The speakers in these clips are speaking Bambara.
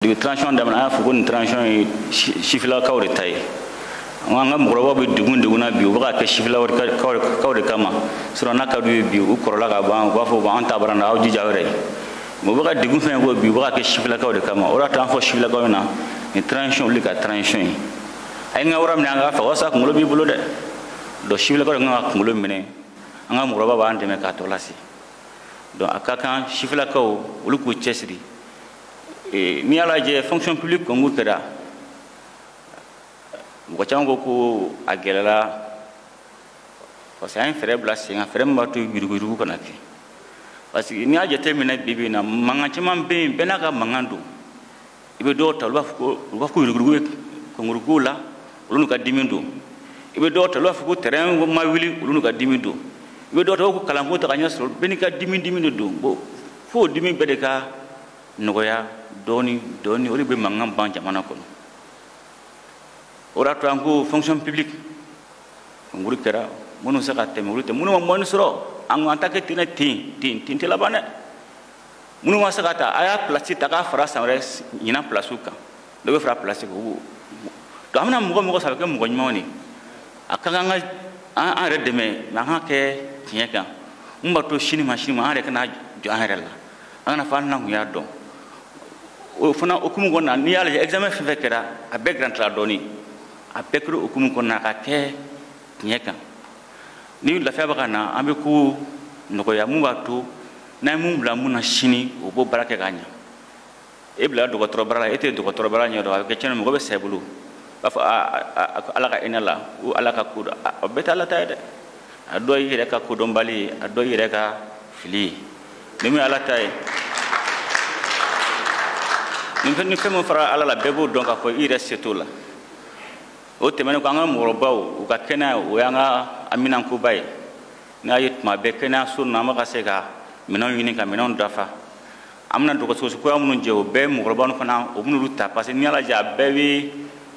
de transition damana fu ko transition shifla kawre tay nga mugro ba duguna bi o ba ke shifla kawre kama sura naka du bi o korola ga ba fo ba anta barana aw ji jawre mo ba dugun fe go bi ba ke shifla kawre kama ora tan fo shifla kawna ni transition li ka transition ay nga wara nga fa wasa ko bi bulo de do shifla kawre nga ko mine nga mugro ba ande me ka to lasi do akaka shifla kaw ulu ku chesri ni ala je fonction publique ko ngukeda mo chango ko agelela parce que un frère blessé un frère mbatu birugu ko nakki parce que ni aje terminer bibi na manga chimam be benaka mangando ibe do ta lo ko birugu ko ngurugula ulunu ka dimindo ibe do ta lo ko terrain ma wili ulunu ka dimindo ibe do ta ko kalango ta kanya so benika dimindo do bo fo dimi bedeka nogoya doni ori be mangam ban jamana kono ora trango fonction publique nguri kera monu saka teme urite monu mo soro an antake tina tin tela bane monu ma saka ta aya place ta ka fara samre ina place uka do be fara place ko do amna mo sabe ke mo nyoni akanga nga an redeme na ha ke tieka mbato shini machine ma are kana jo an rela ana fa na ya do o fana okumu gonna ni ala examen fe fekera a background la doni a pekro okumu gonna ka ke nyeka ni la fa bakana ambe ku noko ya mubatu na mumla muna shini o bo barake ganya e bla do gotro bara ete do gotro bara nyodo ke cheno mo be sebulu fa ala ka enala o ala ka kudo o beta la tayde ado yire ka kudo mbali ado yire ka fili ni mi ala tay ni femo fara ala la bebo donc ko ire setula o temene ko anga mo baw o ka kena o yanga aminan ko bay na yit ma be kena sunna ma ka sega minon yini ka minon dafa amna do ko so ko amnu je o be mo robano fana o munu luta parce ni ala ja bewi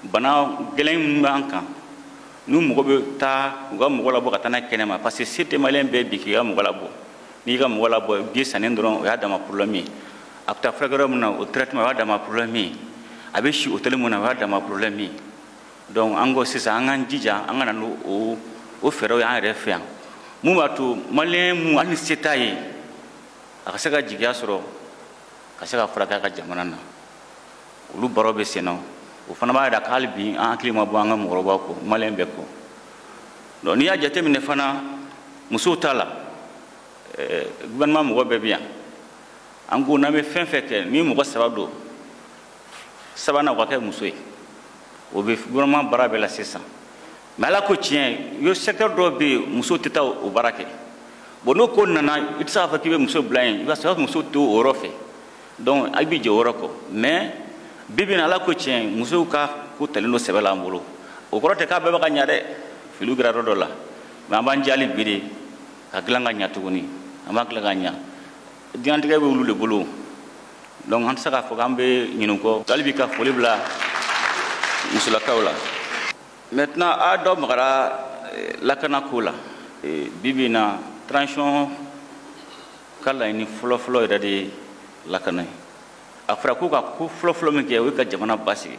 bana gelen manka nu mo be ta go mo la bo ka tana kena ma parce que c'était malen be bi ki ga mo la bo ni ga mo la bo bi sanen dron ya dama problème apta fragaro na o traitement wa dama problème abeshi o tele mona wa dama problème donc ango sisa angan jija angana no o fero ya refian mu matu malen mu ani setayi akasaka jigya soro kasaka fraga ka jamana na ulu barobe seno o fana ba da kalbi an klima bo anga mo roba ko malen be ko donc ni ya jate mine fana muso tala gouvernement mo be bien ango na me fen feke ni mo sabado sabana ko ke musoy o be gouvernement barabe la sesa mala ko tien yo secteur do be muso teta o barake bono ko nana itsa fa kibe muso blain va sa muso to orofe donc abi je oroko mais bibi na la ko tien muso ka ko teleno sebela mbolo o korote ka be ba nyade filu gra do la ma ban jali bidi ka glanga nyatuguni ama glanga nya diantige be wulu le bolo donc han saka fo gambe nyinu ko talibi ka foli bla musula kawla maintenant a do magara lakana kula bibina transition kala ni flo de lakana afra ko ka ko flo me ke we ka jamana basi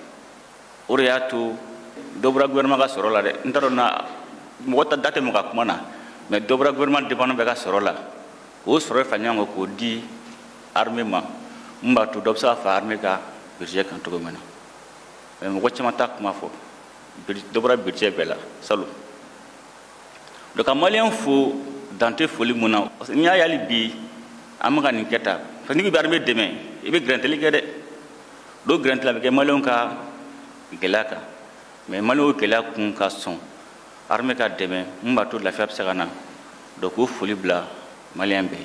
oriatu dobra gouvernement ka sorola de ntarona mo ta date mo ka kumana mais dobra gouvernement de bana be ka sorola o soro fanyango ko di armement mbatu dobsa fa armée ka budget kan to mena mo ko chama tak ma fo dobra budget bela salu do ka malien fo dante foli mona ni ayali bi amga ni keta fa ni bi armée demain e be grand tele de do grand tele ke malien ka gelaka mais malien o gelaka kun ka son armée ka demain mbatu la fab sagana do ko foli bla malien be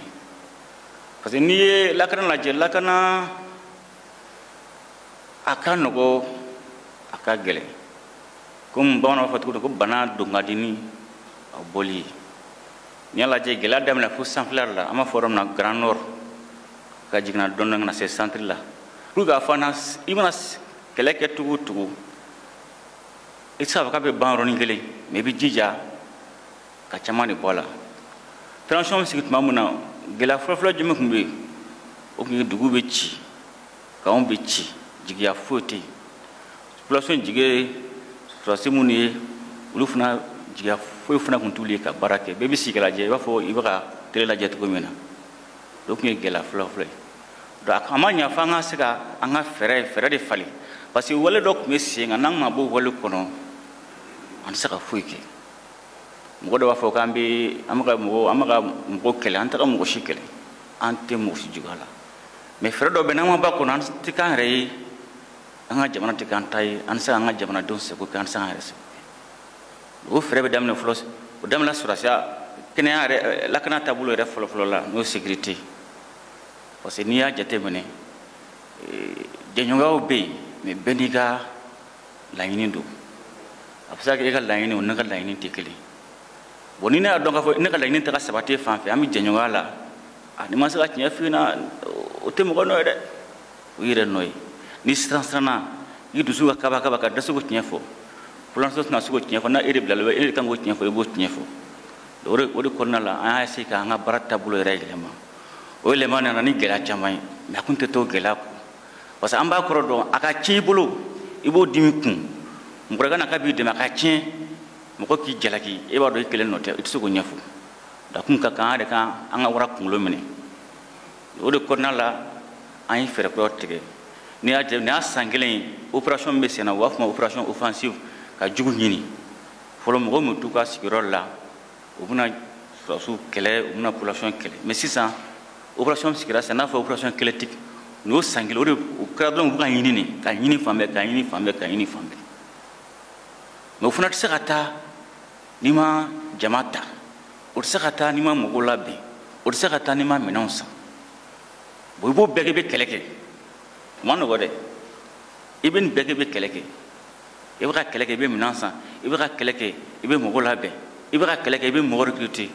parce que ni lakana la je lakana akano go akagele kum bana fatu ko bana dungadini aboli ni la je gela dem la fu sanflar la ama forum na grand nord ka jigna don na se centre la ruga fanas imanas keleke tugu itsa ka be ban roni gele me bi jija ka chamani bola transition sikit mamuna gela floflo jume kumbe o ki dugu be ci ka on be ci jigiya foyi population jigi sɔrɔsi minnu ye olu fana jigiya foyi fana tun t'ulu ye ka baara kɛ bɛɛ bɛ sigi ka lajɛ i b'a fɔ i bɛ ka tele lajɛ cogo min na o tun ye gɛlɛya fɔlɔ-fɔlɔ ye donc a ma ɲa fo an ka se ka an ka fɛɛrɛ de falen parce que wale dɔ tun bɛ sen kan n'an ma bɔ wale kɔnɔ an tɛ se ka foyi kɛ mɔgɔ dɔ b'a fɔ k'an bɛ ka mɔgɔ kɛlɛ an tɛ ka mɔgɔ si kɛlɛ an tɛ mɔgɔ si juguya la mais fɛɛrɛ dɔ bɛ n'an ma ba kɔnɔ an tɛ k'an yɛrɛ ye an ka jamana tɛ k'an ta ye an tɛ se k'an ka jamanadenw sago kɛ an tɛ se k'an yɛrɛ sago kɛ o fɛɛrɛ bɛ daminɛ fɔlɔ o daminɛ sɔrɔsiya kɛnɛya yɛrɛ lakana taabolo yɛrɛ fɔlɔ-fɔlɔ la n'o ye sécurité parce que n'i y'a jateminɛ jɛɲɔgɔnyaw bɛ yen mais bɛɛ n'i ka laɲini don a bɛ se ka kɛ e ka laɲini o ne ka laɲini tɛ kelen bon ni ne y'a dɔn k'a fɔ ne ka laɲini tɛ ka sabati fan fɛ an bɛ jɛɲɔgɔnya la ni ma se ka tiɲɛ f'i ɲɛna o tɛ mɔgɔ nɔ ye dɛ o yɛrɛ nɔ ye ni siranna i dusu ka kaba ka dɛsɛ k'o tiɲɛ fɔ population tɛna se k'o tiɲɛ fɔ n'a e de bilala e de kan k'o tiɲɛ fɔ i b'o tiɲɛ fɔ o de kɔnɔna la an y'a essayé k'an ka baara taabolo yɛrɛ yɛlɛma o yɛlɛma nana ni gɛlɛya caman ye mais a kun tɛ to gɛlɛya kɔ parce que an b'a kɔrɔ dɔn a ka tiɲɛ i bolo i b'o dimi kun mɔgɔ kana k'a b'i dɛmɛ a ka tiɲɛ mɔgɔ k'i jalaki e b'a dɔn i kelen nɔ tɛ i tɛ se k'o ɲɛfɔ a kun ka kan an yɛrɛ kan an ka wara kunkolo minɛ o de kɔnɔna la an ye fɛɛrɛ kuraw tigɛ ni y'a san kelen ye opération min bɛ sen na u b'a fɔ o ma opération offensive ka jugu ɲini fɔlɔ mɔgɔw min t'u ka sigiyɔrɔ la u bɛna sɔrɔsiw kɛlɛ u bɛna population kɛlɛ mais sisan opération sigira sen n'a fɔ opération kɛlɛtigi n'o y'o san kelen o kɛra dɔrɔn u bɛ ka ɲini de ka ɲini fan bɛɛ ka ɲini fan bɛɛ ka ɲini fan bɛɛ mais o fana tɛ se ka taa n'i ma jama ta o tɛ se ka taa n'i ma mɔgɔw labɛn o tɛ se ka taa n'i ma minɛnw san bon i b'o bɛɛ kɛ i bɛ kɛlɛ kɛ o ma nɔgɔ dɛ i bɛ nin bɛɛ kɛ i bɛ kɛlɛ kɛ i bɛ ka kɛlɛ kɛ i bɛ minɛn san i bɛ ka kɛlɛ kɛ i bɛ mɔgɔw labɛn i bɛ ka kɛlɛ kɛ i bɛ mɔgɔ recruter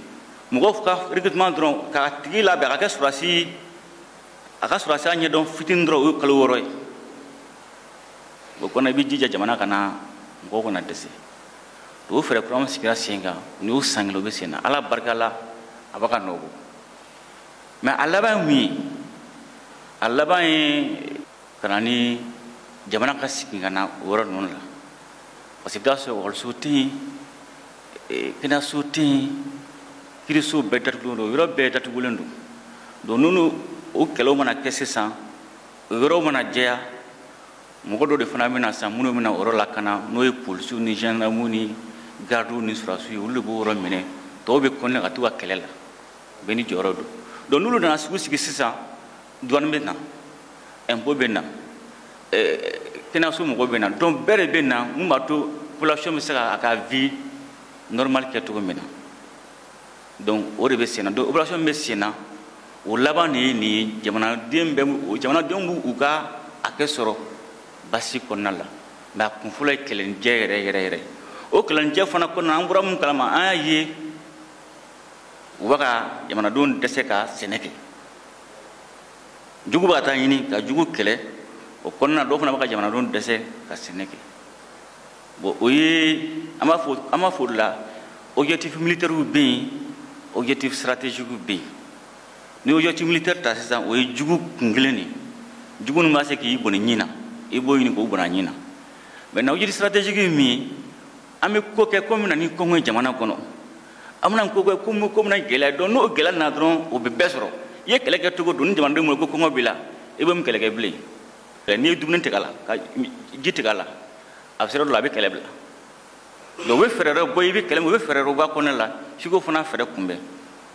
mɔgɔw ka recrutement dɔrɔn k'a tigi labɛn a ka kɛ sɔrɔsi a ka sɔrɔsiya ɲɛdɔn fitinin dɔrɔn o ye kalo 6 ye o kɔnɔ i bɛ jija jamana kana mɔgɔw kana dɛsɛ o fɛɛrɛ kura min sigira sen kan ni y'o san kelen o bɛ sen na ala barika la a bɛ ka nɔbɔ mais a laban ye mun ye a laban ye ka na ni jamana ka sigi ka na o yɔrɔ ninnu la parce que i bɛ taa sɔrɔ ekɔliso tɛ yen kɛnɛyaso tɛ yen kiriso bɛɛ datugulen don yɔrɔ bɛɛ datugulen don donc n'olu o kɛlɛw mana kɛ sisan o yɔrɔw mana jɛya mɔgɔ dɔ de fana bɛ na sisan minnu bɛ na o yɔrɔ lakana n'o ye polisiw ni gendarmew ni gardiw ni sɔrɔsiw ye olu de b'o yɔrɔ minɛ tɔw bɛ kɔnɛ ka t'u ka kɛlɛ la bɛɛ ni jɔyɔrɔ don donc n'olu nana sigi sisan douane bɛ na impôt bɛ na kɛnɛyaso mɔgɔw bɛ na donc bɛɛ de bɛ na mun b'a to population bɛ se ka a ka vie normale kɛ cogo min na donc o de bɛ sen na donc population bɛ sen na o laban de ye nin ye jamanadenw b'u ka hakɛ sɔrɔ basi kɔnɔna la mais a kun fɔlɔ ye kɛlɛnijɛ yɛrɛ o kɛlɛnijɛ fana kɔnɔna an bɔra mun kalama an y'a ye u bɛ ka jamanadenw dɛsɛ ka sɛnɛ kɛ jugu b'a ta ɲini ka jugu kɛlɛ o kɔnɔna dɔw fana bɛ ka jamanadenw dɛsɛ ka sɛnɛ kɛ bon o ye an b'a fɔ o de la objectif militaires bɛ yen objectif stratégiques bɛ yen ni objectif militaire ta sisan o ye jugu kun kelen de jugu min b'a se k'i bɔnɛ ɲin na i b'o ɲini k'o bɔnɛ ɲin na mais objectif stratégique ye min ye an bɛ ko kɛ ko min na ni kɔngɔ ye jamana kɔnɔ an bɛna ko kɛ ko min na gɛlɛya dɔn n'o gɛlɛya nana dɔrɔn o bɛ bɛɛ sɔrɔ i ye kɛlɛ kɛ cogo don ni jamanadenw bolo ko kɔngɔ b'i la i bɛ mun kɛlɛ kɛ bilen n'i ye dumuni tigɛ a la ka ji tigɛ a la a bɛ sera dɔ la a bɛ kɛlɛ bila donc u bɛ fɛɛrɛ dɔ bɔ i bɛ kɛlɛ min u bɛ fɛɛrɛ dɔ bɔ a kɔnɔna la f'i k'o fana fɛɛrɛ kunbɛn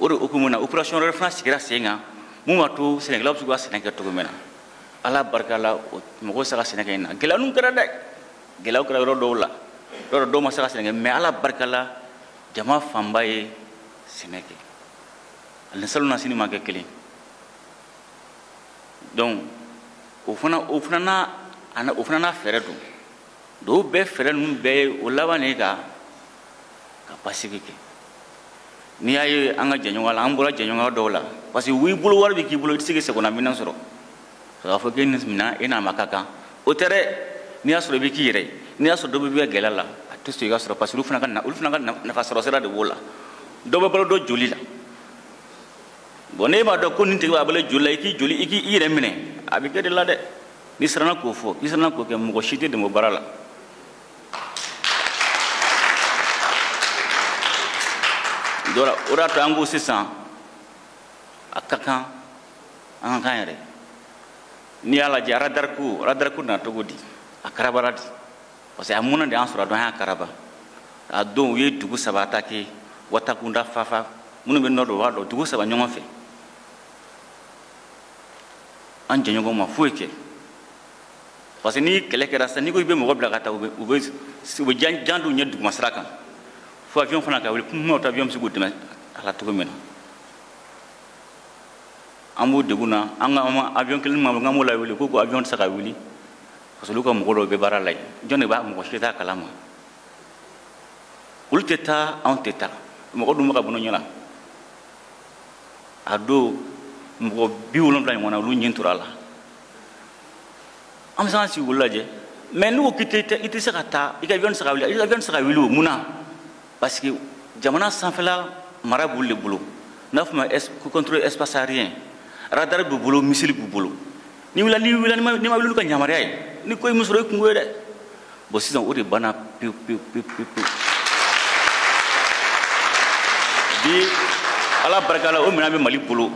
o de hukumu na opération wɛrɛ fana sigira sen kan mun b'a to sɛnɛkɛlaw bɛ se k'u ka sɛnɛ kɛ cogo min na ala barika la mɔgɔw se ka sɛnɛ kɛ yen na gɛlɛya ninnu kɛra dɛ gɛlɛyaw kɛra yɔrɔ dɔw la yɔrɔ dɔw ma se ka sɛnɛ kɛ mais ala barika la jama fanba ye sɛnɛ kɛ ani salon na sini ma kɛ kelen donc o fana n'a fɛɛrɛ don dɔw bɛɛ fɛɛrɛ ninnu bɛɛ ye o laban de ye ka basigi kɛ n'i y'a ye an ka jɛɲɔgɔnya la an bɔra jɛɲɔgɔnya dɔw la parce que w'i bolo wari bɛ k'i bolo i tɛ se k'i sagona minɛn sɔrɔ k'a fɔ k'e nin minɛn e n'a ma ka kan o tɛ dɛ n'i y'a sɔrɔ i bɛ k'i yɛrɛ ye n'i y'a sɔrɔ dɔ bɛ gɛlɛya la a tɛ sɔn i ka sɔrɔ parce que olu fana ka nafa sɔrɔ sira de b'o la dɔ bɛ balo dɔ joli la bon n'e m'a dɔn ko nin tigi b'a balo joli la i k'i yɛrɛ minɛ a bɛ kɛ de la dɛ ni siranna k'o fɔ i siranna k'o kɛ mɔgɔ si tɛ dɛmɛ o baara la o de y'a to an ko sisan a ka kan an ka kan yɛrɛ n'i y'a lajɛ radariku nana cogo di a karabara di parce que a munna de an sɔrɔ a dɔn an y'a karaba a don u ye dugu 3 attaqué Watakunda Fafa minnu bɛ nɔ dɔn o b'a dɔn dugu 3 ɲɔgɔn fɛ an jɛɲɔgɔn ma foyi kɛ parce que ni kɛlɛ kɛra sisan n'i ko i bɛ mɔgɔ bila ka taa u bɛ jan d'u ɲɛ duguma sira kan fo avion fana ka wuli kuma ta avion bɛ se k'u dɛmɛ a la cogo min na an b'o degun na an ka avion kelen ma an b'o la wuli ko avion tɛ se ka wuli parce que olu ka mɔgɔ dɔw bɛ baara la yen jɔn de b'a mɔgɔ si t'a kalama olu tɛ taa anw tɛ taa mɔgɔ dun bɛ ka bɔ ɲɔgɔn na a don mɔgɔ 70 ɲɔgɔn na olu ɲin tora a la an bɛ se k'an sigi olu lajɛ mais n'u ko k'i tɛ se ka taa i ka avion tɛ se ka wuli avion tɛ se ka wuli o mun na parce que jamana sanfɛla mara b'olu de bolo n'a fɔ ma contrôle espace aérien radar b'u bolo missile b'u bolo ni ma wuli olu ka yamaruya ye ni ko ye min sɔrɔ i kungo ye dɛ bon sisan o de banna pewu bi ala barika la o minɛn bɛ Mali bolo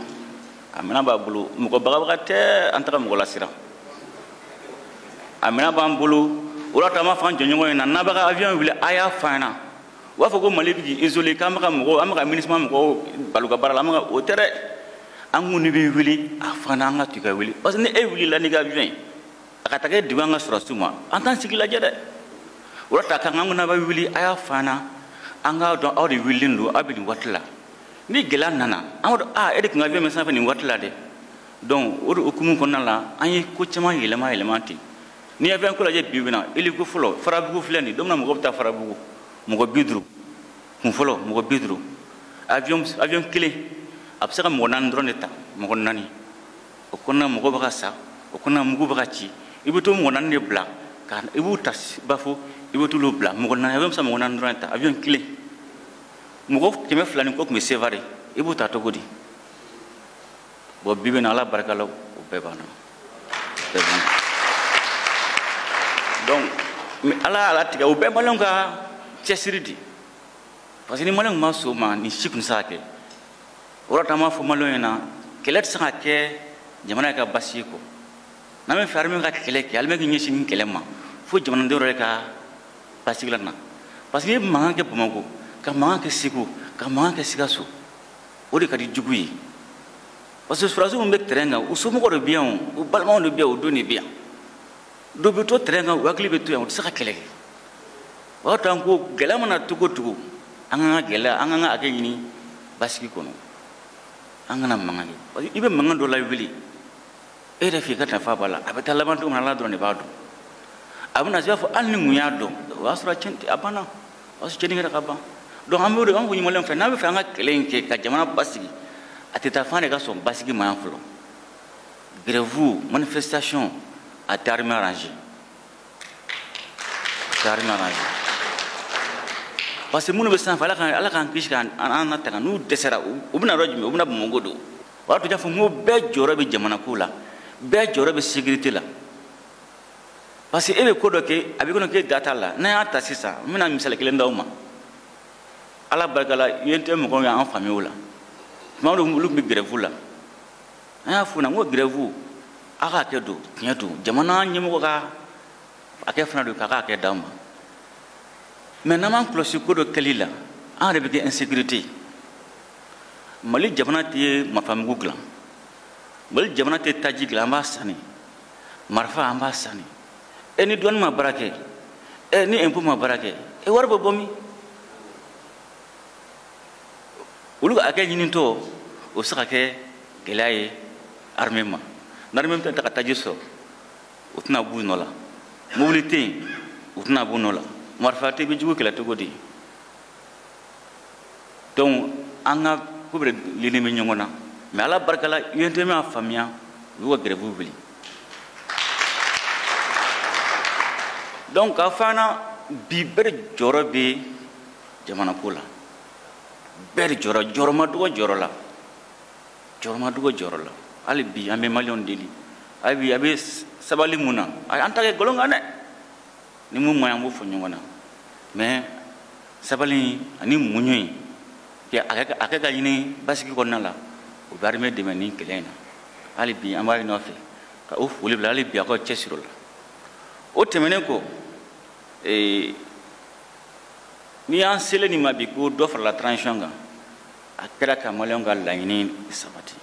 a minɛn b'a bolo mɔgɔ bagabaga tɛ an taga mɔgɔ lasira a minɛn b'an bolo o de y'a to an b'a fɔ an jɛɲɔgɔn ɲɛna n'a bɛ ka avion wuli a y'a fɔ an ɲɛna u b'a fɔ ko Mali bɛ k'i isolé k'an bɛ ka MINUSMA mɔgɔw bali u ka baara la o tɛ dɛ an ko ni bɛ wuli a fɔ an ɲɛna an ka to ka wuli parce que ni e wulila n'i ka avion ye a ka taa kɛ degun an ka sɔrɔsiw ma an t'an sigi lajɛ dɛ o de y'a to a ka kan an ko n'a bɛ wuli a y'a fɔ an ɲɛna an k'a dɔn aw de wulilen don aw bɛ nin waati la ni gɛlɛya nana an ko e de tun ka avion bɛ sanfɛ nin waati la dɛ donc o de hukumu kɔnɔna la an ye ko caman yɛlɛma ten ni avion ko lajɛ bi bi in na hélico fɔlɔ Farabugu filɛ nin don min na mɔgɔ bɛ taa Farabugu mɔgɔ 50 kun fɔlɔ mɔgɔ 50 avion kelen a bɛ se ka mɔgɔ 4 dɔrɔn de ta mɔgɔ 4 o kɔnɔna mɔgɔ bɛ ka sa o kɔnɔna mugu bɛ ka ci i bɛ to mɔgɔ 4 de bila i b'u ta bafo i bɛ t'olu bila mɔgɔ 4 avion bɛ se ka mɔgɔ 4 dɔrɔn de ta avion kelen mɔgɔ 200 ni kɔ tun bɛ Sevare i b'u ta cogo di bon bi bi in na ala barika la o bɛɛ banna donc ala y'a latigɛ o bɛɛ maliyɛnw ka cɛsiri di parce que ni maliyɛnw ma sɔn o ma nin si tun tɛ se ka kɛ o de la an b'a fɔ maliyɛnw ɲɛna kɛlɛ tɛ se ka kɛ jamana yɛrɛ ka basi ye kɔ n'an bɛ fɛ armée ka kɛlɛ kɛ armée k'i ɲɛsin nin kɛlɛ ma fo jamanadenw yɛrɛ ka basigi la na parce que n'i ye mankan kɛ Bamako ka mankan kɛ Segu ka mankan kɛ Sikaso o de ka di jugu ye parce que sɔrɔdasiw min bɛ terrain kan u somɔgɔw de bɛ yan o u balimaw de bɛ yan o don de bɛ yan dɔw bɛ to terrain kan u hakili bɛ to yan u tɛ se ka kɛlɛ kɛ o y'a to an ko gɛlɛya mana cogo o cogo an ka gɛlɛya an ka hakɛ ɲini basigi kɔnɔ an kana mankan kɛ parce que i bɛ mankan dɔ lawuli e yɛrɛ fɛ i ka nafa b'a la a bɛ taa laban cogo min na Ala dɔrɔn de b'a dɔn a bɛna se i b'a fɔ hali ni mun y'a dɔn o y'a sɔrɔ a banna o y'a sɔrɔ tiɲɛni kɛra ka ban donc an b'o de an ko ɲumanlen fɛ n'an bɛ fɛ an ka kɛlɛ in kɛ ka jamana basigi a tɛ taa fan de ka sɔn basigi ma yan fɔlɔ grève manifestation a tɛ armée arrangé parce que minnu bɛ sanfɛ ala k'an kisi k'an natanga n'u dɛsɛra u bɛna yɔrɔ jumɛn u bɛna Bamakɔ don o y'a to n y'a fɔ n ko bɛɛ jɔyɔrɔ bɛ jamanako la bɛɛ jɔyɔrɔ bɛ sécurité la parce que e bɛ ko dɔ kɛ a bɛ kɔnɔ k'e da t'a la n'an y'a ta sisan n bɛna misali kelen d'aw ma ala barika la UNT mɔgɔw y'an faamuya o la tuma dɔw olu tun bɛ grève la an y'a fɔ u ɲɛna n ko grève a k'a kɛ don tiɲɛ don jamana ɲɛmɔgɔ ka a kɛ fana don k'a k'a kɛ d'an ma mais n'an m'an kɔlɔsi ko dɔ kɛli la an yɛrɛ bɛ kɛ insécurité Mali jamana tɛ marifamugu dilan Mali jamana tɛ taji dilan an b'a sanni marifa an b'a sanni ni douane ma baara kɛ ni impôt ma baara kɛ wari bɛ bɔ min olu ka hakɛ ɲinitɔ o bɛ se ka kɛ gɛlɛya ye armée ma n'armée tɛ ka taji sɔrɔ o tɛna b'u nɔ la mobili tɛ yen u tɛna b'u nɔ la marifa tɛ bɛ jugu kɛlɛ cogo di donc an ka ko bɛɛ lilen bɛ ɲɔgɔn na mais ala barika la UNT m'a faamuya u y'u ka grève wuli donc k'a fɔ an na bi bɛɛ de jɔyɔrɔ bɛ jamanako la bɛɛ de jɔyɔrɔ ma dɔgɔ jɔyɔrɔ la hali bi an bɛ maliyɛnw deli hali bi a bɛ sabali mun na an ta kɛ nkalon kan dɛ ni mun man ɲi an b'o fɔ ɲɔgɔn na mais sabali ani muɲu in a kɛ ka ɲini basigi kɔnɔna la o bɛ armée dɛmɛ ni kɛlɛ in na hali bi an b'a ɲini aw fɛ ka o foli bila hali bi a ka cɛsiri o la o tɛmɛnen kɔ ni y'an selen nin ma bi ko dɔ farala transition kan a kɛra ka maliyɛnw ka laɲini sabati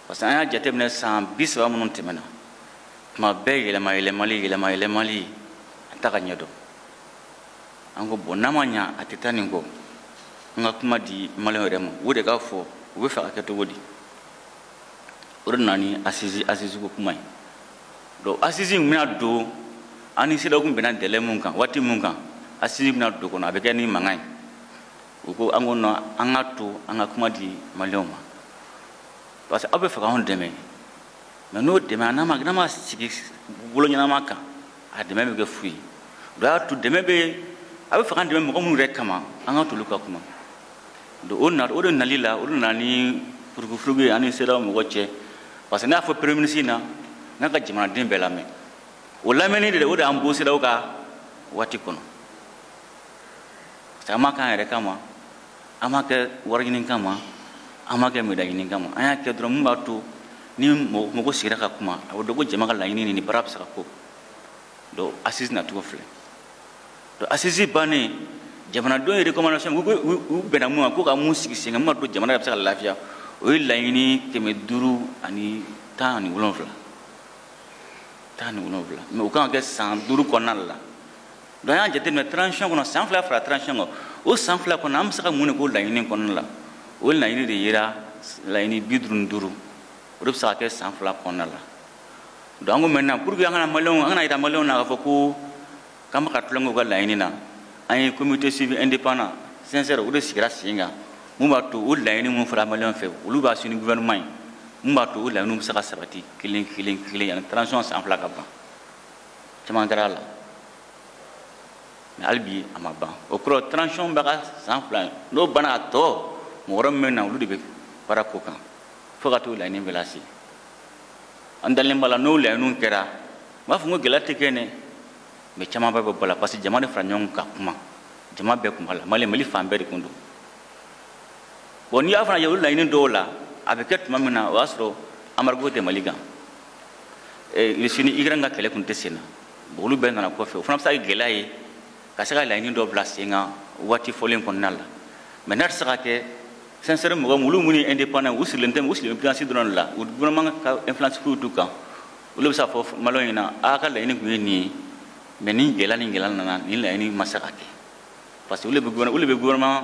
parce que an y'a jateminɛ san 30 minnu tɛmɛna tuma bɛɛ yɛlɛmali an t'a ka ɲɛdɔn an ko bon n'a ma ɲa a tɛ taa nin kɔ an ka kuma di maliyɛnw yɛrɛ ma o de k'a fɔ u bɛ fɛ ka kɛ cogo di o de nana ni assise ko kuma ye donc assise in bɛna don an ni CEDEAO kun bɛnna délai mun kan waati mun kan assise bɛna don kɔnɔ a bɛ kɛ ni mankan ye u ko an ko non an ka to an ka kuma di maliyɛnw ma parce que aw bɛ fɛ k'anw dɛmɛ mais n'o dɛmɛ n'a ma sigi bolo ɲɛnama kan a dɛmɛ bɛ kɛ fu ye donc a y'a to dɛmɛ bɛ a bɛ fɛ k'an dɛmɛ mɔgɔ minnu yɛrɛ kama an ka t'olu ka kuma donc o de nali la o de nana ni furugufurugu ye an ni CEDEAO mɔgɔ cɛ parce que n'a fɔ premier ministre in na n'a ka jamanaden bɛɛ lamɛn o lamɛnni de o de y'an bɔ CEDEAO ka waati kɔnɔ parce que an m'a kɛ an yɛrɛ kama an m'a kɛ wari ɲini kama an m'a kɛ médaille ɲini kama an y'a kɛ dɔrɔn mun b'a to ni mɔgɔ sigira ka kuma a bɛ dɔn ko jama ka laɲini nin baara bɛ se ka ko donc assise nacogo filɛ donc assise bannen jamanadenw ye recommandation u bɛnna mun kan ko ka mun sigi sen kan mun b'a to jamana yɛrɛ bɛ se ka lafiya o ye laɲini 517 mais o kan ka kɛ san 5 kɔnɔna la donc an y'a jateminɛ transition kɔnɔ san 2 fara transition kan o san 2 kɔnɔ an bɛ se ka mun de k'o laɲini kɔnɔna la o laɲini de yera laɲini 55 o de bɛ se ka kɛ san 2 kɔnɔna la donc an ko maintenant pour que an kana yira maliyɛnw na k'a fɔ ko k'an bɛ ka tulonkɛ u ka laɲini na an ye comité suivi indépendant sincère o de sigira sen kan mun b'a to o laɲini mun fɔra maliyɛnw fɛ olu b'a suivre ni gouvernement ye mun b'a to o laɲiniw bɛ se ka sabati kelen yani transition san 2 ka ban caman kɛra a la mais hali bi a ma ban o kɔrɔ transition bɛ ka san 2 ye n'o banna a tɔ mɔgɔ wɛrɛ min bɛ na olu de bɛ baara ko kan fo ka t'o laɲini bɛɛ lase an dalen b'a la n'o laɲiniw kɛra n b'a fɔ n ko gɛlɛya tɛ kɛ dɛ mais caman bɛ bɔ la parce que jama de fara ɲɔgɔn kan ka kuma jama bɛɛ kun b'a la mali fan bɛɛ de kun don bon n'i y'a fana ye olu laɲini dɔw la a bɛ kɛ tuma min na o y'a sɔrɔ embargo tɛ mali kan Russie ni Ukraine ka kɛlɛ kun tɛ sen na bon olu bɛɛ nana kɔfɛ o fana bɛ se ka kɛ gɛlɛya ye ka se ka laɲini dɔ bila sen kan waati fɔlen kɔnɔna la mais n'a tɛ se ka kɛ sincère mɔgɔ olu minnu ye indépendant u sigilen tɛ u sigilen finance dɔrɔn de la u gouvernement ka influence foyi t'u kan olu bɛ se ka fɔ maliyɛnw ɲɛna a ka laɲini kun ye nin ye mais ni gɛlɛya nana ni laɲini ma se ka kɛ parce que olu bɛ gouvernement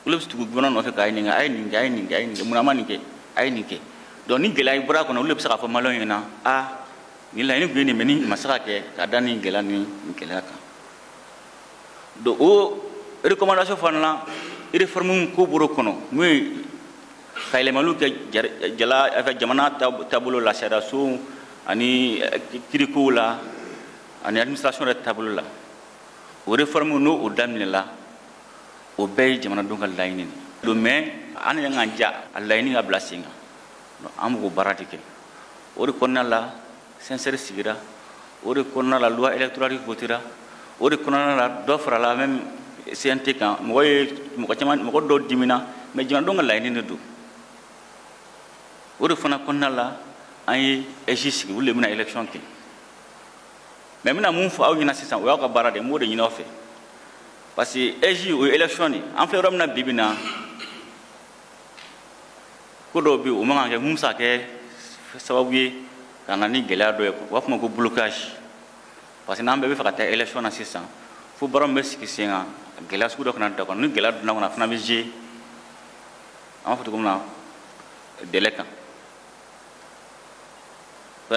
olu bɛ tugu gouvernement nɔfɛ k'a ɲininka a ye nin kɛ mun na a ma nin kɛ a ye nin kɛ donc ni gɛlɛya bɔra a kɔnɔ olu bɛ se k'a fɔ maliyɛnw ɲɛna ni laɲini kun ye nin mais ni ma se ka kɛ ka da nin gɛlɛya kan donc o recommandation fana la réforme ko bɔr'o kɔnɔ mun ye ka yɛlɛmaliw kɛ jamana taabolo la sariyaso ani kirikow la ani administration yɛrɛ taabolo la o réforme n'o o daminɛla o bɛɛ ye jamanadenw ka laɲini don mais an yɛrɛ k'an ja a laɲini ka bila sen kan an b'o baara de kɛ o de kɔnɔna la sincère sigira o de kɔnɔna la loi électorale votera o de kɔnɔna la dɔ farala même CNT kan mɔgɔ dɔw dimina mais jamanadenw ka laɲini de don o de fana kɔnɔna la an ye EJ sigi olu de bɛna élection kɛ mais n bɛna mun fɔ aw ɲɛna sisan o y'aw ka baara de ye n b'o de ɲini aw fɛ parce que EJ o ye élection de an filɛ yɔrɔ min na bi bi in na ko dɔw bɛ yen o man kan kɛ mun bɛ se ka kɛ sababu ye ka na ni gɛlɛya dɔ ye u b'a fɔ ma ko blocage parce que n'an bɛɛ bɛ fɛ ka taa élection na sisan fo baara min bɛ sigi sen kan gɛlɛya sugu dɔ kana da kɔnɔ ni gɛlɛya donna kɔnɔ a fana bɛ jouer an b'a fɔ cogo min na délai kan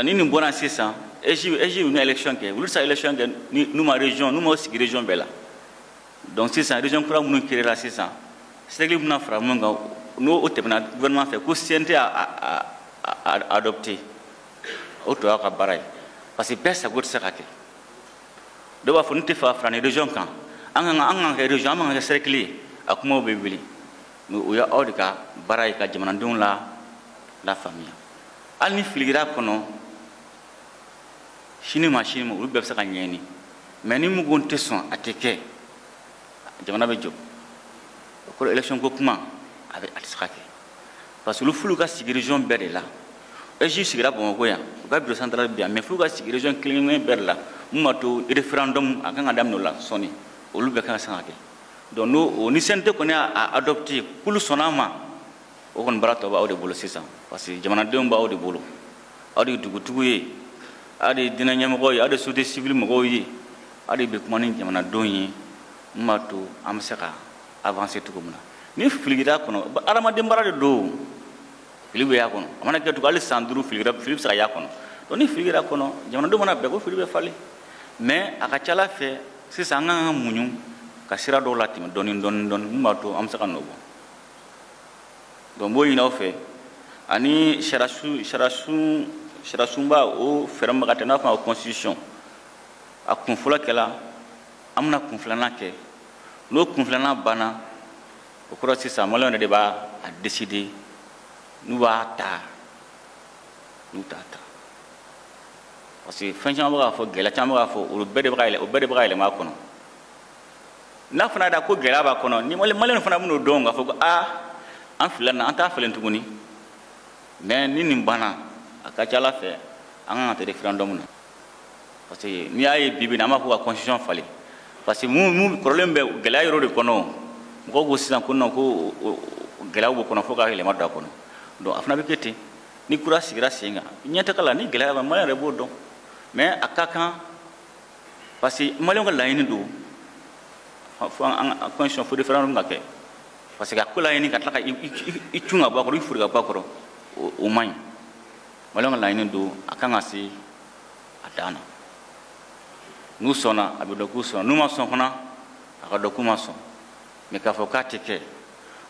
ni nin bɔra sisan EJ bɛ na élection kɛ olu tɛ se ka élection kɛ n'u ma sigi région bɛɛ la donc sisan région kura minnu créera sisan sɛgɛli bɛna fara mun kan n'o tɛmɛna gouvernement fɛ ko CNT a adopté o to y'aw ka baara ye parce que bɛɛ sago tɛ se ka kɛ dɔw b'a fɔ ne tɛ fɛ ka fara nin région kan an kan ka kɛ région an man ka kɛ cercle ye a kumaw bɛ wuli mais o ye aw de ka baara ye ka jamanadenw la faamuya hali ni filigira kɔnɔ sini ma olu bɛɛ bɛ se ka ɲɛɲini mais ni mɔgɔw tɛ sɔn a tɛ kɛ jamana bɛ jɔ o kɔrɔ élection ko kuma a tɛ se ka kɛ parce que olu fulu ka sigi région bɛɛ de la EJ sigira Bamakɔ yan u ka bureau central bɛ yan mais fulu ka sigi région kelen-kelen bɛɛ de la mun b'a to référendum a kan ka daminɛ o la sɔnni olu bɛɛ kan ka se ka kɛ donc ni CNT kɔni y'a adopté k'olu sɔnn'a ma o kɔni baara tɔ b'aw de bolo sisan parce que jamanadenw b'aw de bolo aw de ye dugutigiw ye aw de ye diinɛ ɲɛmɔgɔw ye aw de ye société civile mɔgɔw ye aw de bɛ kuma ni jamanadenw ye mun b'a to an bɛ se ka avancer cogo min na ni filigira kɔnɔ adamaden baara de don fili bɛ y'a kɔnɔ a mana kɛ cogo hali san 5 fili bɛ se ka y'a kɔnɔ donc ni filigira kɔnɔ jamanadenw mana bɛn ko fili bɛ falen mais a ka ca Ala fɛ sisan an kan ka muɲu ka sira dɔw latɛmɛ dɔɔni mun b'a to an bɛ se ka nɔ bɔ donc n b'o ɲini aw fɛ ani sariyasunba o fɛɛrɛ min bɛ ka taa n'a fɔ constitution a kun fɔlɔ kɛla an bɛna kun filanan kɛ n'o kun filanan banna o kɔrɔ sisan maliyɛnw de b'a décider n'u b'a ta n'u t'a ta parce que fɛn caman bɛ k'a fɔ gɛlɛya caman bɛ k'a fɔ o bɛɛ de bɛ ka yɛlɛma a kɔnɔ n'a fana da ko gɛlɛya b'a kɔnɔ ni maliyɛnw fana bɛn'o dɔn k'a fɔ ko an filɛ nin an t'a falen tuguni mais ni nin banna a ka ca Ala fɛ an kan ka taa référendum na parce que n'i y'a ye bi bi in na an b'a fɔ ka constitution falen parce que mun kɔrɔlen bɛ gɛlɛya yɔrɔ de kɔnɔ mɔgɔw ko sisan ko non ko gɛlɛyaw b'o kɔnɔ fo ka yɛlɛma don a kɔnɔ donc a fana bɛ kɛ ten ni kura sigira sen kan ɲɛ tɛ k'a la ni gɛlɛya b'a maliyɛn yɛrɛ b'o dɔn mais a ka kan parce que maliyɛnw ka laɲini don fo an constitution fo référendum ka kɛ parce que a ko laɲini ka tila ka i cun ka bɔ a kɔrɔ i fori ka bɔ a kɔrɔ o man ɲi maliyɛnw ka laɲini don a kan ka se a dan na n'u sɔnna a bɛ dɔn k'u sɔnna n'u ma sɔn fana a ka dɔn k'u ma sɔn mais k'a fɔ k'a tɛ kɛ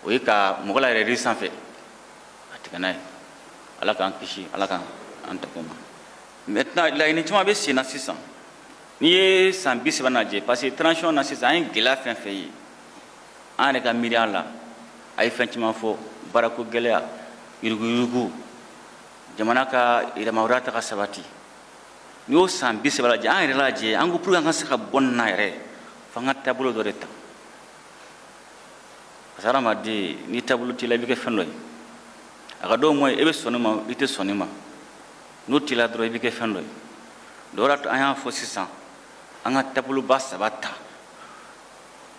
o ye ka mɔgɔ la yɛrɛ sanfɛ a tigɛ n'a ye Ala k'an kisi Ala k'an tɔgɔ ma maintenant laɲini caman bɛ sen na sisan n'i ye san 30 lajɛ parce que transition na sisan an ye gɛlɛya fɛn fɛn ye an yɛrɛ ka miiri a la a ye fɛn caman fɔ baarako gɛlɛya yuruguyurugu jamana ka yɛrɛma wɛrɛ ta ka sabati n'i y'o san 30 lajɛ an yɛrɛ lajɛ an ko pour que an ka se ka bɔ nin na yɛrɛ f'an ka taabolo dɔ de ta parce que hadamaden ni taabolo t'i la i bɛ kɛ fɛn dɔ ye a ka dɔn mɔye e bɛ sɔn ne ma i tɛ sɔn ne ma n'o t'i la dɔrɔn i bɛ kɛ fɛn dɔ ye donc o de y'a to an y'a fɔ sisan an ka taaboloba 3 ta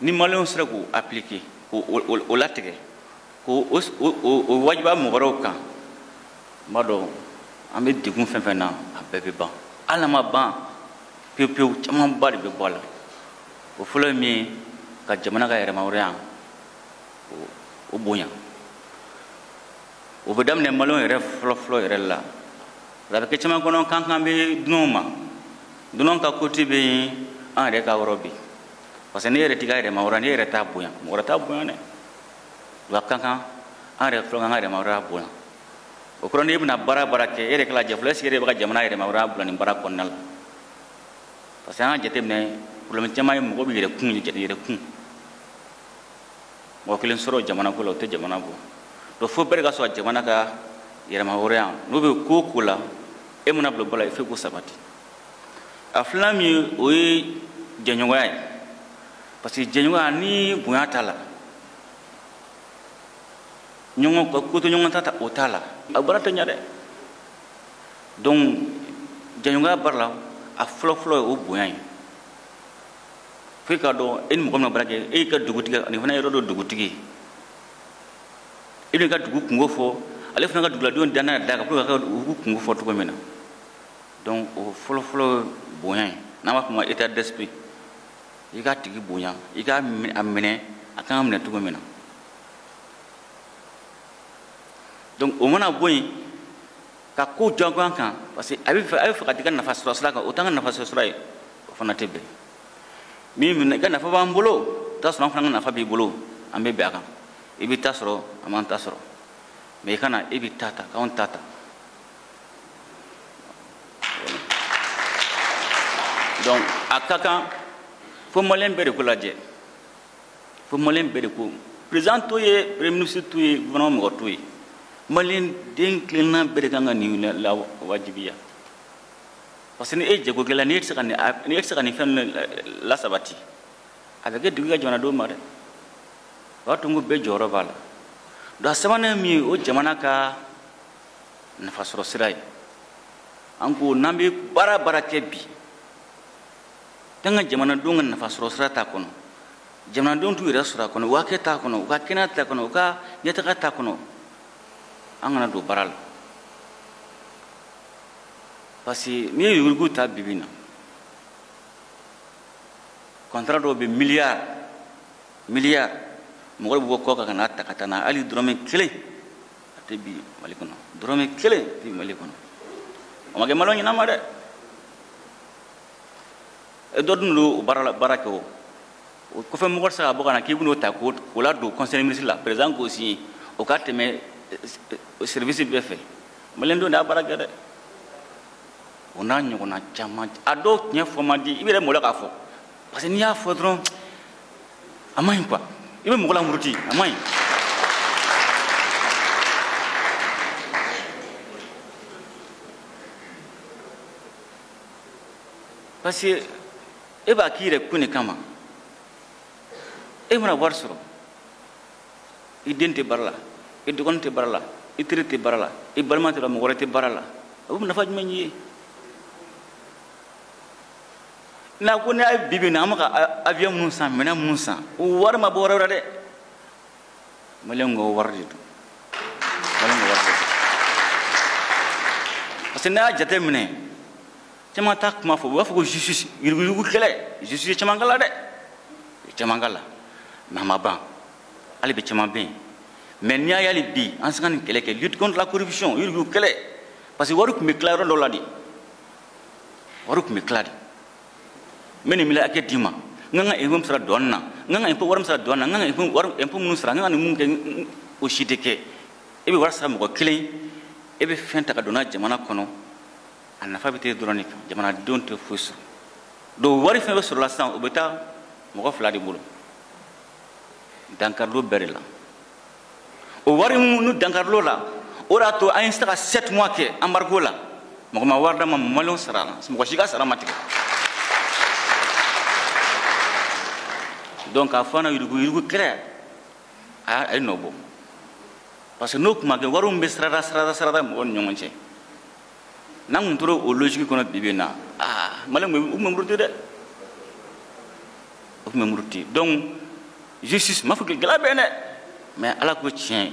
ni maliyɛnw sera k'o appliquer k'o latigɛ k'o wajibiya mɔgɔ wɛrɛw kan n b'a dɔn an bɛ degun fɛn fɛn na a bɛɛ bɛ ban hali n'a ma ban pewu-pewu camanba de bɛ bɔ a la o fɔlɔ ye min ye ka jamana ka yɛrɛma hɔrɔnya o bonya o bɛ daminɛ maliyɛnw yɛrɛ fɔlɔ yɛrɛ la a bɛ kɛ caman kɔnɔ k'an bɛ dunanw ma dunanw ka côté bɛ yen an yɛrɛ ka yɔrɔ bɛ yen parce que ne yɛrɛ t'i ka yɛrɛma hɔrɔnya ne yɛrɛ t'a bonya mɔgɔ wɛrɛ t'a bonya dɛ wa ka kan an yɛrɛ fɔlɔ k'an ka yɛrɛma hɔrɔnya bonya o kɔrɔ n'e bɛna baara kɛ e yɛrɛ k'a lajɛ fɔlɔ est-ce que e yɛrɛ bɛ ka jamana yɛrɛma hɔrɔnya bila nin baara kɔnɔna la parce que an ka jateminɛ problème caman ye mɔgɔ bɛ yɛrɛkun mɔgɔ kelen sɔrɔ jamana ko la o tɛ jamana bɔ donc fo bɛɛ de ka sɔrɔ jamana ka yɛrɛma hɔrɔnya n'o bɛ ko o ko la e mana bila bɔ la il faut k'o sabati a filanan min ye o ye jɛɲɔgɔnya ye parce que jɛɲɔgɔnya ni bonya t'a la ko to ɲɔgɔn ta o t'a la a baara tɛ ɲɛ dɛ donc jɛɲɔgɔnya baara la a fɔlɔ-fɔlɔ ye o bonya ye fo i k'a dɔn e ni mɔgɔ min baara kɛ e y'i ka dugutigi nin fana ye yɔrɔ dɔ dugutigi e b'i ka dugu kungo fɔ ale fana ka duguladenw danna da kan pour que ka u kungo fɔ cogo min na donc o fɔlɔ-fɔlɔ bonya ye n'an b'a fɔ o ma état d'esprit i k'a tigi bonya i k'a minɛ a kan ka minɛ cogo min na donc o mana bɔ yen ka ko diyagoya kan parce que a bɛ fɛ ka t'i ka nafa sɔrɔ sira kan o t'an ka nafa sɔrɔ sira ye o fana tɛ bɛn min i ka nafa b'an bolo i t'a sɔrɔ an fana ka nafa b'i bolo an bɛ bɛn a kan i bɛ ta sɔrɔ a man ta sɔrɔ mais i kana e bɛ ta ta k'anw ta ta donc a ka kan fo maliyɛn bɛɛ de ko lajɛ fo maliyɛn bɛɛ de ko président t'o ye premier ministre t'o ye gouvernement mɔgɔ t'o ye maliyɛn den kelenna bɛɛ de kan ka nin la wajibiya parce que ni e jago gela ni etsa ni fen la sabati avec du ga jamana do mare wato ngo be joro bala do samana mi o jamana ka na fasoro sirai anko nambe bara ke bi tanga jamana do ngan na fasoro sirata kono jamana do tu ira sura kono wa ke ta kono ka kena ta kono ka yata ka ta kono angana do baral parce que ni yurgu ta bibina contrat do be milliard mo go ko ka kana ta katana ali drome kele ate bi malikono drome kele bi malikono o mage malo ni namade e dodnu barako ko fe mo ko sa bo kana ki buno ta ko la do conseil ministre la président ko si o ka teme service be fe malendo na baraka de ona nyona chama ado nya fomadi ibere mo la ka fo parce que ni a fo dron amay quoi ibe mo la muruti amay parce que e ba kire kuni kama e mona warsoro idente barla e dogonte barla e trite barla e balmate la mo gorete barla abu na faj menyi na ko ne bibi na maka avion musa mena musa war ma bo rawra de malengo wardi parce que na jate mine cama tak ma fo wa fo justice yurgu kele justice cama ngala de cama ngala mama ban ali be cama ben mais ni ayali bi en skan kele ke lutte contre la corruption yurgu kele parce que waru ko me claro do ladi waru ko me cladi meni mila ake dima nganga e hum sara donna nganga e po waram sara donna nganga e waram e po munu sara nganga ni mun ke o shiteke e be war sara mo kele e be fenta ka dona jamana kono ana fabite dronik jamana donte fusu do wari fe sur la sang obeta mo ko fladi bulu dankarlo berela o wari mu dankarlo la ora to a insta 7 mois ke embargo la mo ma warda ma malon sara mo ko shiga sara matika donc afana yurugu kre ay nobo parce que nok ma ke warum be sara mo nyonche nang turo o logique kono bibina malam umumruti de umumruti donc justice ma fuki gala bene mais ala ko tien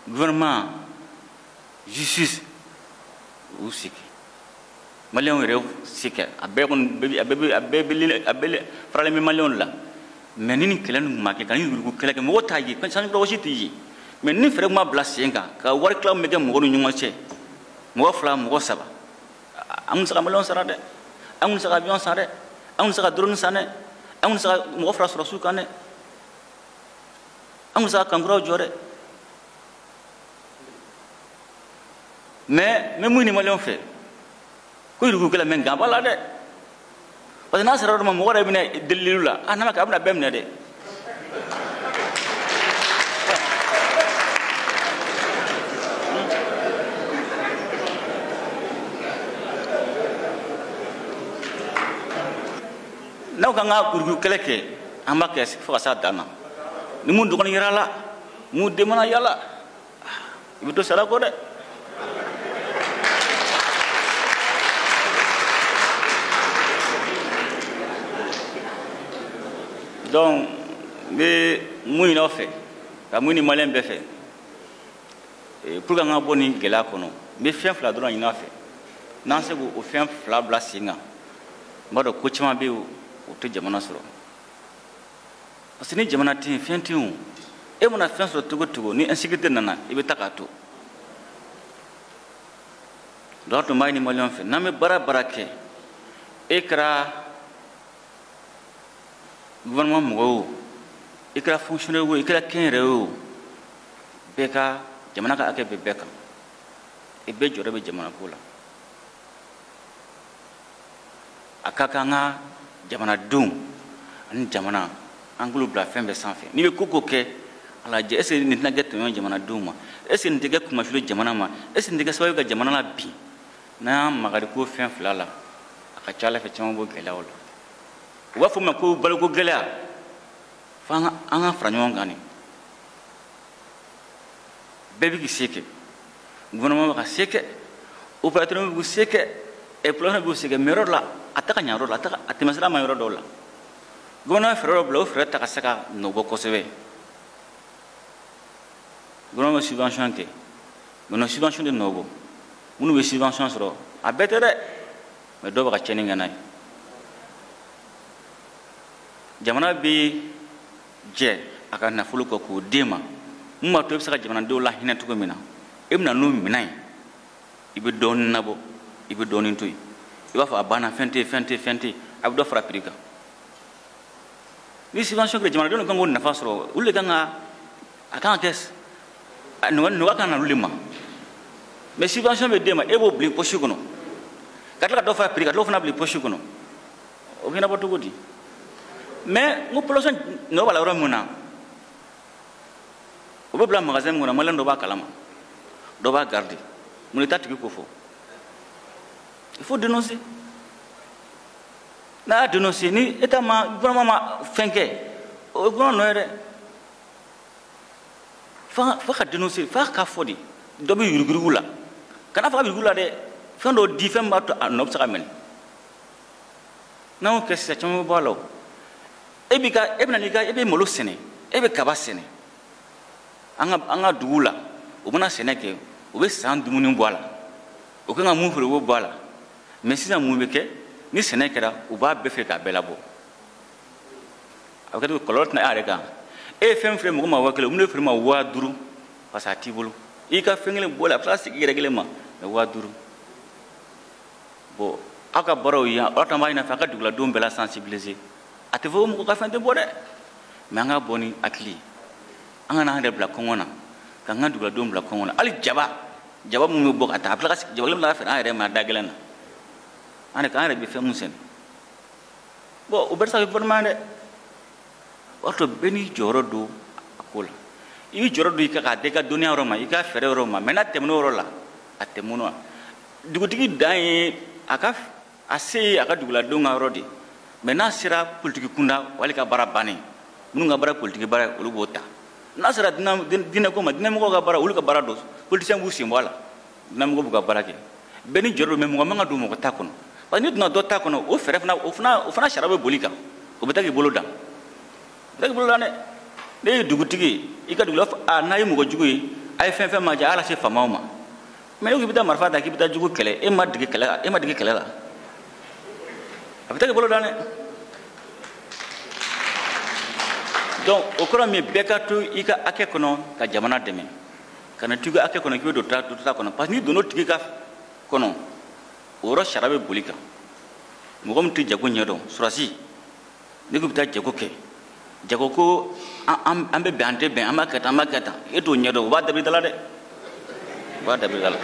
gouvernement justice ou siki malion rew sike abekon abebe problème malion la mais nini kelen ma ke kan yurgu kele ke mo taji kan san do wositi mais ni frère ma blasenga ka war klam mege mo gonu nyonche mo fla mo saba amun saka malon sarade amun saka avion sare amun saka drone sane amun saka mo fra su kane amun saka kangro jore mais muni malon fe ko yugo kala men gambala de parce que na sarade mo wara bine delilula anama ka abna bemne de naw kanga kurgu keleke amba ke fo sa dana ni mun dukon yirala mu de mana yala ibuto sala ko de donc be muy no fe ka muni malen be fe e pour nga boni gela kono be fen fla do ina fe nan se go o fen fla bla singa modo ko chama be o to jamana soro parce que ni jamana tin fentiu e mona fen so tugo ni insécurité nana ibe takato do to may ni malion fe na me bara ke ekra gouvernement mo ekra fonctionnaire wo ekra kenre wo beka jamana ka ake beka e be jore be jamana kula akaka nga jamana dum ani jamana angulu bla fembe sanfe ni be koko ke ala je ese ni na get yon jamana duma ese ni tege kuma filo jamana ma ese ni tege sababu ka jamana la bi na magari ko fen flala aka ca Ala fɛ caman b'o gɛlɛyaw la u b'a fɔ ma ko baloko gɛlɛya fo an ka fara ɲɔgɔn kan bɛɛ bɛ k'i se kɛ gouvernement bɛ ka se kɛ opérateur bɛ k'u se kɛ exploitant bɛ k'u se kɛ mais yɔrɔ la a tɛ ka ɲɛ yɔrɔ la a tɛmɛsira ma yɔrɔ dɔw la gouvernement fɛɛrɛ dɔ bila o fɛɛrɛ ta ka se ka nɔ bɔ kosɛbɛ gouvernement bɛ subvention kɛ mais subvention de nɔ bɔ minnu bɛ subvention sɔrɔ a bɛɛ tɛ dɛ mais dɔw bɛ ka tiɲɛni kɛ n'a ye jamana bɛ jɛ a ka nafolo kɔ k'o d'e ma mun b'a to i bɛ se ka jamanadenw la hinɛ cogo min na e bɛna n'o minɛn ye i bɛ dɔɔnin nabɔ i bɛ dɔɔnin to yen i b'a fɔ a banna fɛn tɛ yen a bɛ dɔ fara prix kan ni subvention kɛra jamanadenw kan k'o nafa sɔrɔ olu de kan ka a kan ka kɛ nɔgɔya kan na olu de ma mais subvention bɛ d'e ma e b'o bila i poche kɔnɔ ka tila ka dɔ fara prix kan ka dɔ fana bila i poche kɔnɔ o bɛ ɲɛnabɔ cogo di mais n ko population nɔ b'a la yɔrɔ min na o bɛ bila magasin min kɔnɔ maliyɛn dɔ b'a kalama dɔ b'a garder mun de t'a tigi ko fɔ il faut dénoncer n'a y'a dénoncer ni État ma gouvernement ma fɛn kɛ o ye gouvernement nɔ ye dɛ f'a ka dénoncer f'a ka fɔ de dɔ bɛ yuruguyurugu la kana fɔ ka yuruguyurugu la dɛ fɛn dɔ di fɛn min b'a to a nɔ bɛ se ka minɛ n'an y'o kɛ sisan caman bɛ bɔ a la o e bɛ malo sɛnɛ e bɛ kaba sɛnɛ an ka dugu la u bɛna sɛnɛ kɛ u bɛ san dumuni bɔ a la u kan ka mun feere u b'o bɔ a la mais sisan mun bɛ kɛ ni sɛnɛ kɛra u b'a bɛɛ feere k'a bɛɛ labɔ a bɛ kɛ kɔlɔlɔ tɛna e yɛrɛ kan e ye fɛn feere mɔgɔ ma 1000 u bɛna feere ma 5000 parce que a t'i bolo i ka fɛn kelen bɔ la a bɛ tila ka segin i yɛrɛ kelen ma mais 5000 bon aw ka baaraw ye aw t'an b'a ɲini a fɛ a ka duguladenw bɛɛ la sensibiliser a tɛ fɔ mɔgɔ ka fɛn tɛ bɔ dɛ mais an ka bɔ ni hakili an ka n'an yɛrɛ bila kɔngɔ na k'an ka duguladenw bila kɔngɔ na hali jaba mun bɛ bɔ ka taa a bɛ tila ka sigi jaba kelen bɛ feere an yɛrɛ ma da gɛlɛn na an yɛrɛ bɛ fɛn mun sɛnɛ bon o bɛɛ tɛ se ka kɛ gouvernement dɛ o y'a to bɛɛ n'i jɔyɔrɔ don a ko la i b'i jɔyɔrɔ don i kan k'a da i ka dɔnniya yɔrɔ ma i ka fɛɛrɛ yɔrɔ ma mais n'a tɛmɛn'o yɔrɔ la a tɛmɛn'o la dugutigi dan ye a se ye a ka duguladenw ka yɔrɔ de mais n'a sera politique kunda wali ka baara bannen minnu ka baara politique baara ye olu b'o ta n'a sera diinɛ ko ma diinɛmɔgɔw ka baara olu ka baara don politicien b'u sen bɔ a la diinɛmɔgɔw b'u ka baara kɛ bɛɛ ni jɔyɔrɔ don mais mɔgɔ man ka don mɔgɔ ta kɔnɔ parce que n'i donna dɔ ta kɔnɔ o fɛɛrɛ fana sariya bɛ boli kan o bɛ taa k'i bolo dan o bɛ taa k'i bolo dan dɛ ne ye dugutigi i ka dugula n'a ye mɔgɔ jugu ye a ye fɛn ma diya ala se faamaw ma mais n'o k'i bɛ taa marifa ta k'i bɛ taa jugu kɛlɛ e ma dege kɛlɛ la a bɛ taa k'i bolo dan dɛ donc o kɔrɔ min bɛɛ ka to i ka hakɛ kɔnɔ ka jamana dɛmɛ kana to i ka hakɛ kɔnɔ k'i bɛ don ta kɔnɔ parce que n'i donna o tigi ka kɔnɔ o yɔrɔ sariya bɛ boli kan mɔgɔ min tɛ jago ɲɛdɔn surasi ne ko bɛ taa jago kɛ jago ko an bɛ bɛn an tɛ bɛn an b'a kɛ tan e t'o ɲɛdɔn o b'a dabiri da la dɛ o b'a dabiri da la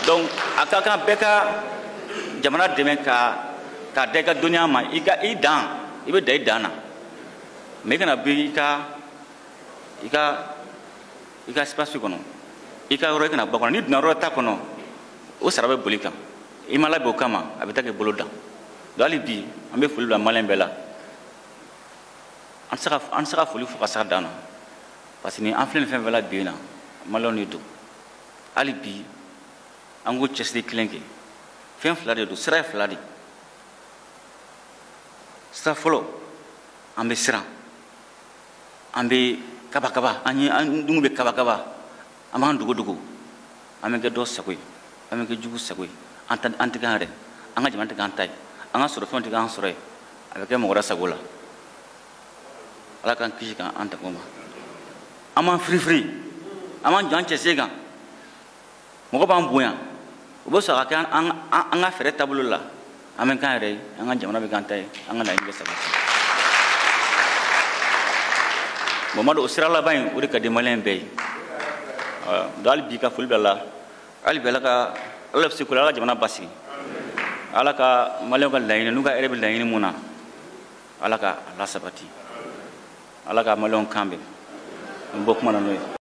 donc a ka kan bɛɛ ka jamana dɛmɛ k'a da i ka dɔnniya ma i bɛ da i dan na mais i kana bɛ i ka espace kɔnɔ i ka yɔrɔ i kana bɔ kɔnɔ n'i donna yɔrɔ ta kɔnɔ o sara bɛ boli kan i ma labɛn o kama a bɛ taa k'i bolo dan donc hali bi an bɛ foli bila maliyɛn bɛɛ la an tɛ se ka foli fo ka s'a dan na parce que ni an filɛ nin fɛn fɛn la bi in na maliyɛnw de don hali bi an k'o cɛsiri kelen kɛ fɛn fila de don sira ye fila de sira fɔlɔ an bɛ siran an bɛ kaba an dungu bɛ kaba an b'an dogo an bɛ kɛ dɔ sago ye an bɛ kɛ jugu sago ye an tɛ k'an yɛrɛ an ka jamana tɛ k'an ta ye an ka sɔrɔfɛnw tɛ k'an sɔrɔ ye a bɛ kɛ mɔgɔ wɛrɛ sago la ala k'an kisi k'an tanga o ma an b'an firifiri an b'an jɔ an cɛsiri kan mɔgɔ b'an bonya o bɛ sɔrɔ ka kɛ an ka fɛɛrɛ taabolo la an bɛ k'an yɛrɛ ye an ka jamana bɛ k'an ta ye an ka laɲini bɛ sabati bon ma dɔn o sira laban in o de ka di maliyɛn bɛɛ ye donc hali bi ka foli bila la hali bi ala bɛ se ko la ala ka jamana basigi ala ka maliyɛnw ka laɲini n'u ka hɛrɛ bɛ laɲini mun na ala ka a lasabati ala ka maliyɛnw kan bɛn n bɔ kuma na n'o ye